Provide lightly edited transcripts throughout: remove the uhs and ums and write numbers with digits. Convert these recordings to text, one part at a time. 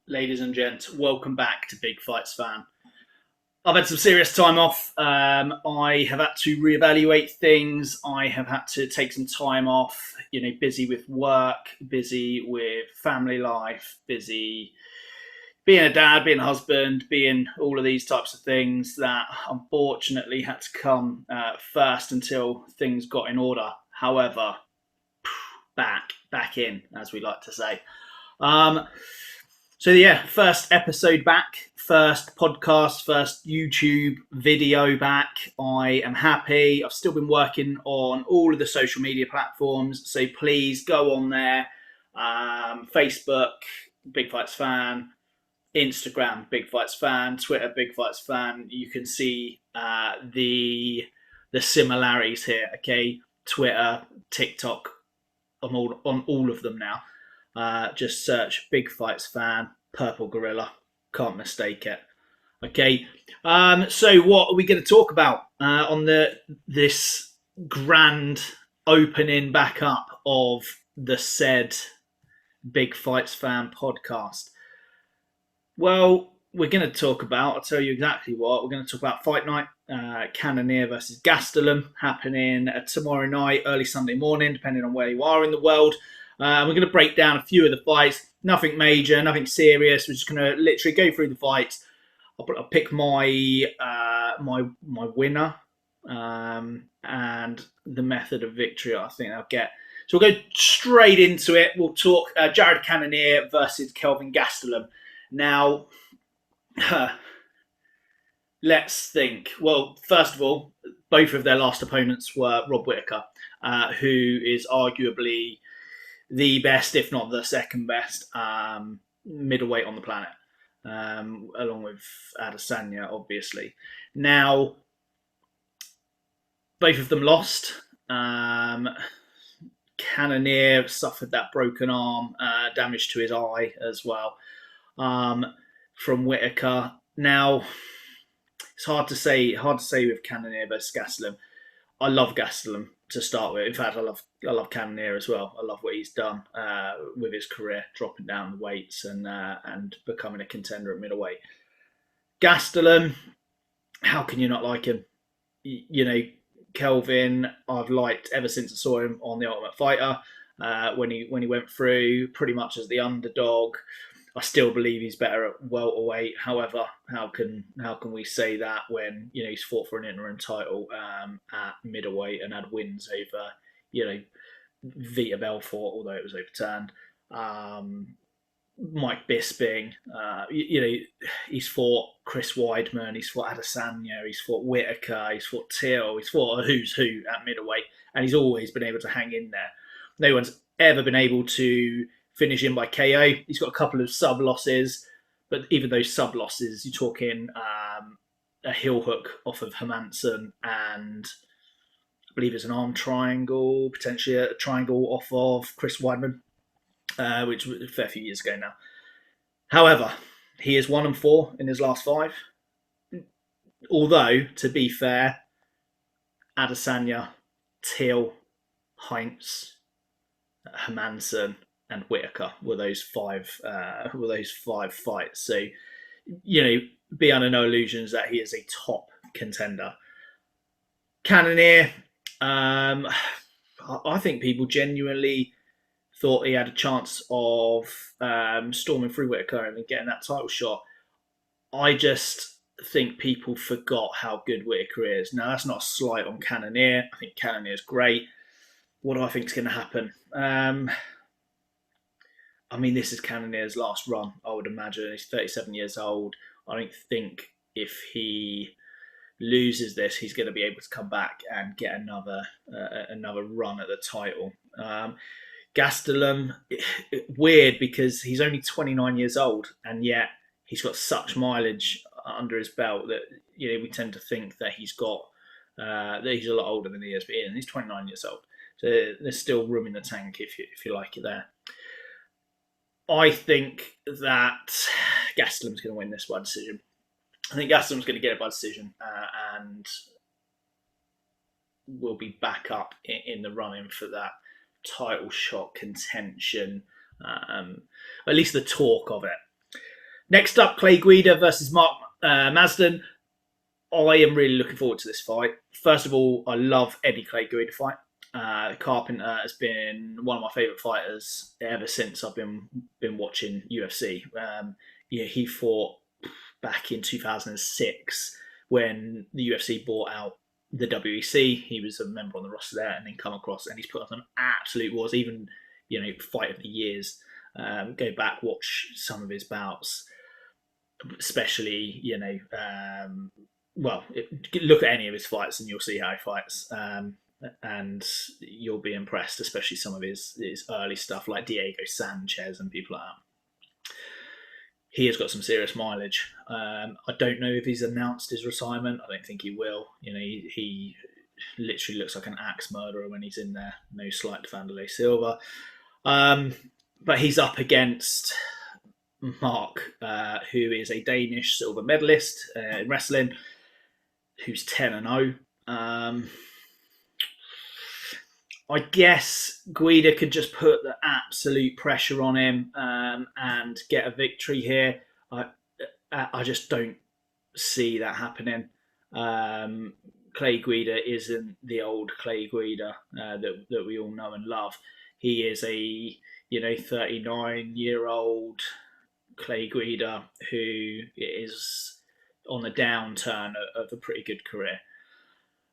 Ladies and gents, welcome back to Big Fights Fan. I've had some serious time off. I have had to reevaluate things. I have had to take some time off, busy with work, busy with family life, busy being a dad, being a husband, being all of these types of things that unfortunately had to come first until things got in order. However, back in, as we like to say. First episode back, first podcast, first YouTube video back. I am happy. I've still been working on all of the social media platforms, so please go on there. Facebook, Big Fights Fan. Instagram, Big Fights Fan. Twitter, Big Fights Fan. You can see the similarities here, okay? Twitter, TikTok, I'm on all of them now. Just search Big Fights Fan, Purple Gorilla. Can't mistake it. Okay. So what are we going to talk about on this grand opening back up of the said Big Fights Fan podcast? Well, we're going to talk about, I'll tell you exactly what, we're going to talk about Fight Night, Cannonier versus Gastelum, happening tomorrow night, early Sunday morning, depending on where you are in the world. We're going to break down a few of the fights. Nothing major, nothing serious. We're just going to literally go through the fights. I'll pick my my winner and the method of victory I think I'll get. So we'll go straight into it. We'll talk Jarod Cannonier versus Kelvin Gastelum. Now, let's think. Well, first of all, both of their last opponents were Rob Whittaker, who is arguably the best, if not the second best, middleweight on the planet, along with Adesanya, obviously. Now, both of them lost. Cannonier suffered that broken arm, damage to his eye as well, from Whittaker. Now, it's hard to say with Cannonier versus Gastelum. I love Gastelum to start with. In fact, I love Cannonier as well. I love what he's done with his career, dropping down the weights and becoming a contender at middleweight. Gastelum, how can you not like him? Kelvin, I've liked ever since I saw him on The Ultimate Fighter when he went through pretty much as the underdog. I still believe he's better at welterweight. However, how can we say that when he's fought for an interim title at middleweight and had wins over Vita Belfort, although it was overturned. Mike Bisping, he's fought Chris Weidman, he's fought Adesanya, he's fought Whittaker, he's fought Till, he's fought a who's who at middleweight, and he's always been able to hang in there. No one's ever been able to finish him by KO. He's got a couple of sub losses, but even those sub losses, you're talking a heel hook off of Hermansson and I believe it's an arm triangle, potentially a triangle off of Chris Weidman, which was a fair few years ago now. However, he is 1-4 in his last 5. Although, to be fair, Adesanya, Till, Heinz, Hermansson, and Whittaker were those 5 fights. So, be under no illusions that he is a top contender. Cannonier, I think people genuinely thought he had a chance of storming through Whittaker and getting that title shot. I just think people forgot how good Whittaker is. Now, that's not a slight on Cannonier. I think Cannonier is great. What do I think is going to happen? This is Cannonier's last run, I would imagine. He's 37 years old. I don't think if he loses this, he's going to be able to come back and get another run at the title. Gastelum, weird because he's only 29 years old, and yet he's got such mileage under his belt that we tend to think that he's got that he's a lot older than he is. But he's 29 years old, so there's still room in the tank if you like it there. I think that Gastelum's going to win this by decision. I think Gastelum's going to get it by decision, and will be back up in the running for that title shot contention. At least the talk of it. Next up, Clay Guida versus Mazdan. I am really looking forward to this fight. First of all, I love Eddie Clay Guida fight. Carpenter has been one of my favourite fighters ever since I've been watching UFC. He fought back in 2006 when the UFC bought out the WEC. He was a member on the roster there, and then come across, and he's put up an absolute wars. Even fight of the years. Go back, watch some of his bouts, especially look at any of his fights, and you'll see how he fights. And you'll be impressed, especially some of his early stuff like Diego Sanchez and people like that. He has got some serious mileage. I don't know if he's announced his retirement. I don't think he will. He literally looks like an axe murderer when he's in there. No slight to Vanderlei Silva. But he's up against Mark, who is a Danish silver medalist in wrestling, who's 10-0. I guess Guida could just put the absolute pressure on him and get a victory here. I just don't see that happening. Clay Guida isn't the old Clay Guida that we all know and love. He is a 39-year-old Clay Guida who is on the downturn of a pretty good career.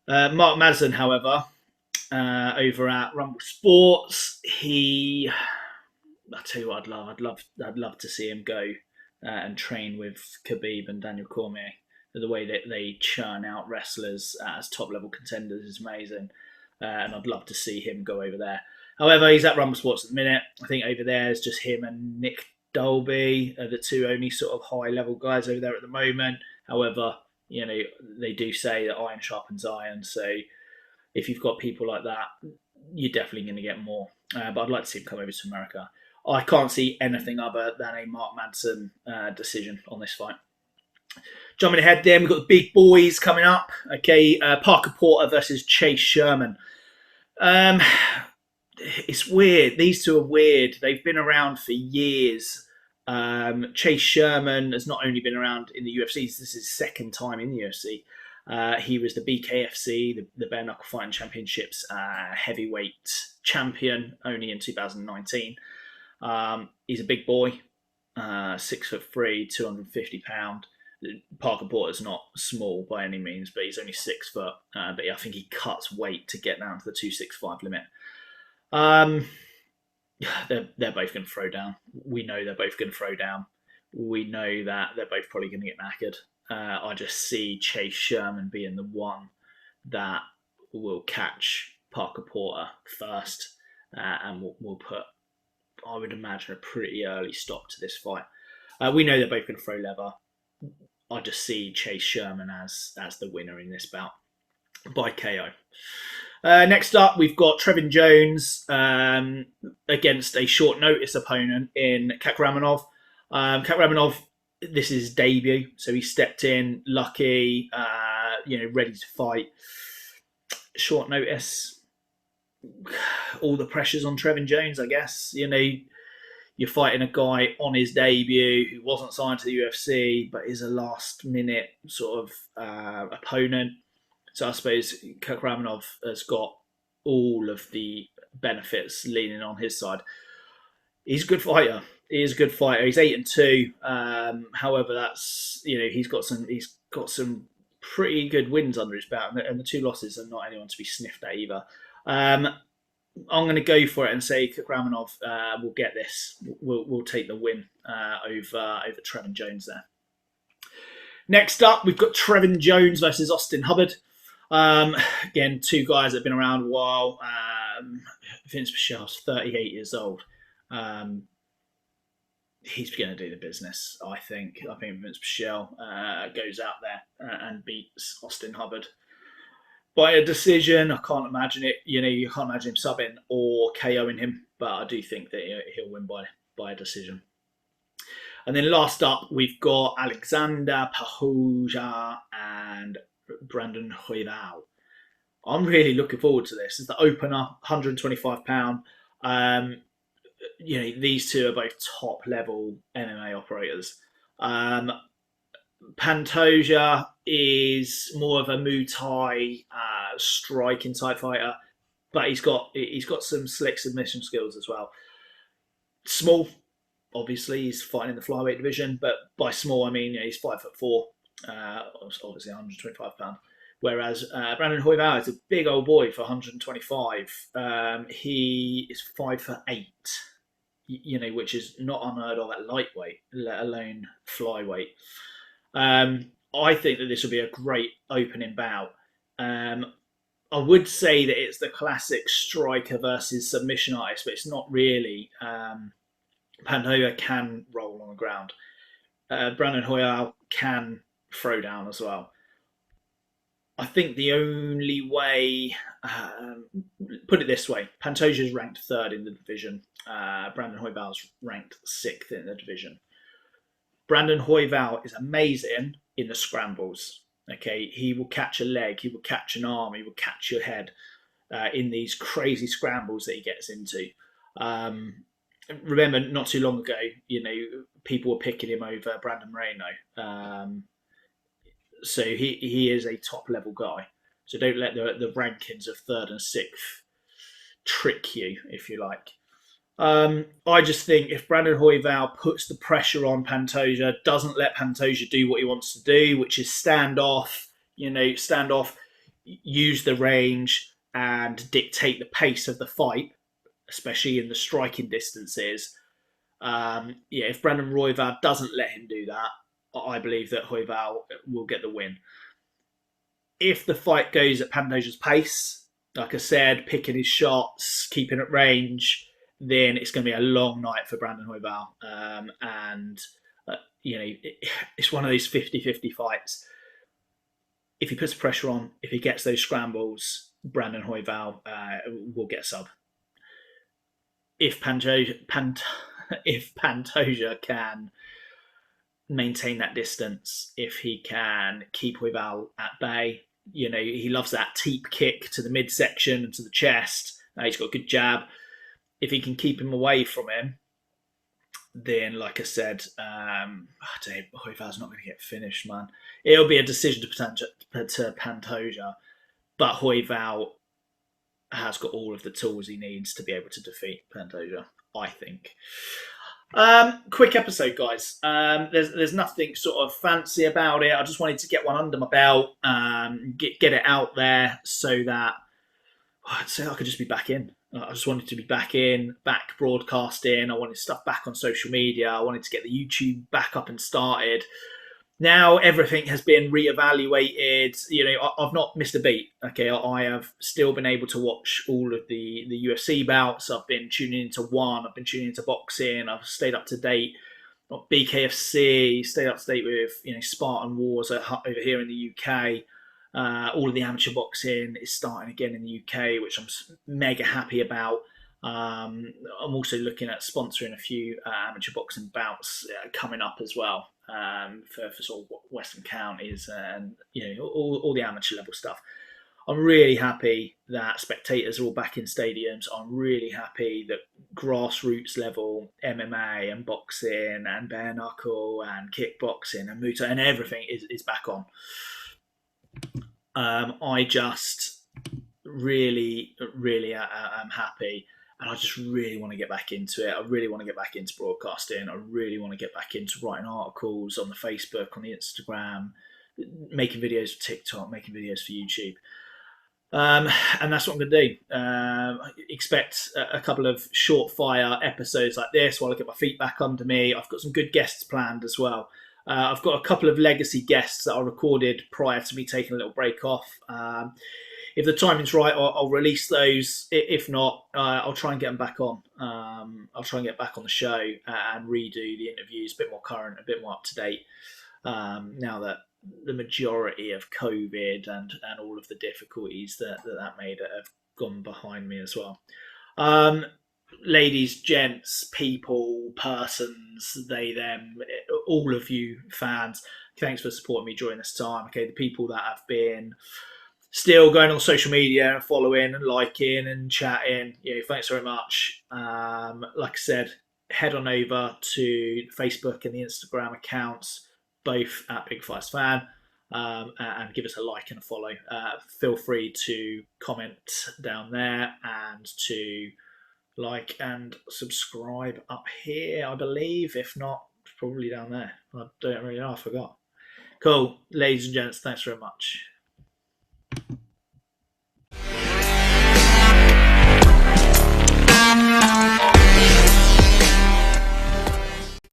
Mark Mazdan, however, over at Rumble Sports, I tell you what, I'd love to see him go and train with Khabib and Daniel Cormier. The way that they churn out wrestlers as top level contenders is amazing, and I'd love to see him go over there. However, he's at Rumble Sports at the minute. I think over there is just him and Nick Dolby are the two only sort of high level guys over there at the moment. However, they do say that iron sharpens iron, so if you've got people like that, you're definitely going to get more. But I'd like to see him come over to America. I can't see anything other than a Mark Mazdan decision on this fight. Jumping ahead then, we've got the big boys coming up. Okay, Parker Porter versus Chase Sherman. It's weird. These two are weird. They've been around for years. Chase Sherman has not only been around in the UFC, this is his second time in the UFC. He was the BKFC, the Bare Knuckle Fighting Championships heavyweight champion, only in 2019. He's a big boy, 6'3", 250 pound. Parker Porter's not small by any means, but he's only 6 foot. But I think he cuts weight to get down to the 265 limit. They're both going to throw down. We know they're both going to throw down. We know that they're both probably going to get knackered. I just see Chase Sherman being the one that will catch Parker Porter first, and will put, I would imagine, a pretty early stop to this fight. We know they're both going to throw leather. I just see Chase Sherman as the winner in this bout by KO. Next up, we've got Trevin Jones against a short notice opponent in Kakramanov. Kakramanov, this is his debut, so he stepped in lucky, ready to fight. Short notice. All the pressure's on Trevin Jones, I guess. You're fighting a guy on his debut who wasn't signed to the UFC, but is a last-minute sort of opponent. So I suppose Kakramanov has got all of the benefits leaning on his side. He's a good fighter. He is a good fighter. He's 8-2. However, that's he's got some pretty good wins under his belt, and the 2 losses are not anyone to be sniffed at either. I'm going to go for it and say Kakramanov will get this. We'll take the win over Trevin Jones there. Next up, we've got Trevin Jones versus Austin Hubbard. Again, 2 guys that have been around a while. Vince Pichel's 38 years old. He's going to do the business, I think. I think Vince Pichel goes out there and beats Austin Hubbard by a decision. I can't imagine it. You can't imagine him subbing or KOing him, but I do think that he'll win by a decision. And then last up, we've got Alexander Pajuja and Brandon Royval. I'm really looking forward to this. It's the opener, £125. These two are both top level MMA operators. Um, Pantoja is more of a Muay Thai striking type fighter, but he's got some slick submission skills as well. Small, obviously, he's fighting in the flyweight division, but by small I mean he's 5'4", obviously 125 pound. Whereas Brandon Hoival is a big old boy for 125. He is 5'8", which is not unheard of at lightweight, let alone flyweight. I think that this will be a great opening bout. I would say that it's the classic striker versus submission artist, but it's not really. Pantoja can roll on the ground. Brandon Hoyal can throw down as well. I think the only way, put it this way, Pantoja is ranked third in the division. Brandon Hoival is ranked sixth in the division. Brandon Hoival is amazing in the scrambles. Okay, he will catch a leg, he will catch an arm, he will catch your head in these crazy scrambles that he gets into. Remember, not too long ago, people were picking him over Brandon Moreno. So he is a top level guy. So don't let the rankings of third and sixth trick you, if you like. I just think if Brandon Hoival puts the pressure on Pantoja, doesn't let Pantoja do what he wants to do, which is stand off, use the range and dictate the pace of the fight, especially in the striking distances. If Brandon Hoival doesn't let him do that, I believe that Hoival will get the win. If the fight goes at Pantoja's pace, like I said, picking his shots, keeping at range, then it's going to be a long night for Brandon Hoival. It's one of those 50-50 fights. If he puts pressure on, if he gets those scrambles, Brandon Hoival will get a sub. If Pantoja can maintain that distance, if he can keep Hoival at bay, he loves that teep kick to the midsection and to the chest. He's got a good jab. If he can keep him away from him, then, like I said, Hoival's not going to get finished, man. It'll be a decision to Pantoja, but Hoival has got all of the tools he needs to be able to defeat Pantoja, I think. Quick episode, guys. There's nothing sort of fancy about it. I just wanted to get one under my belt, get it out there so that I could just be back in. I just wanted to be back broadcasting. I wanted stuff back on social media. I wanted to get the YouTube back up and started. Now everything has been reevaluated. I've not missed a beat. Okay, I have still been able to watch all of the UFC bouts. I've been tuning into one. I've been tuning into boxing. I've stayed up to date. BKFC, stayed up to date with Spartan Wars over here in the UK. All of the amateur boxing is starting again in the UK, which I'm mega happy about. I'm also looking at sponsoring a few amateur boxing bouts coming up as well for sort of Western counties and all the amateur level stuff. I'm really happy that spectators are all back in stadiums. I'm really happy that grassroots level MMA and boxing and bare knuckle and kickboxing and Muay Thai and everything is back on. I just really, really am happy, and I just really want to get back into it. I really want to get back into broadcasting. I really want to get back into writing articles on the Facebook, on the Instagram, making videos for TikTok, making videos for YouTube. And that's what I'm going to do. Expect a couple of short fire episodes like this while I get my feet back under me. I've got some good guests planned as well. I've got a couple of legacy guests that I recorded prior to me taking a little break off. If the timing's right, I'll release those. If not, I'll try and get them back on. I'll try and get back on the show and redo the interviews a bit more current, a bit more up to date. Now that the majority of COVID and all of the difficulties that made have gone behind me as well. Ladies, gents, people, persons, they, them, all of you fans, thanks for supporting me during this time. Okay, the people that have been still going on social media and following and liking and chatting, thanks very much. Like I said, head on over to Facebook and the Instagram accounts, both at Big Fires Fan, and give us a like and a follow. Feel free to comment down there and to like and subscribe up here, I believe. If not, probably down there. I don't really know. I forgot. Cool. Ladies and gents, thanks very much.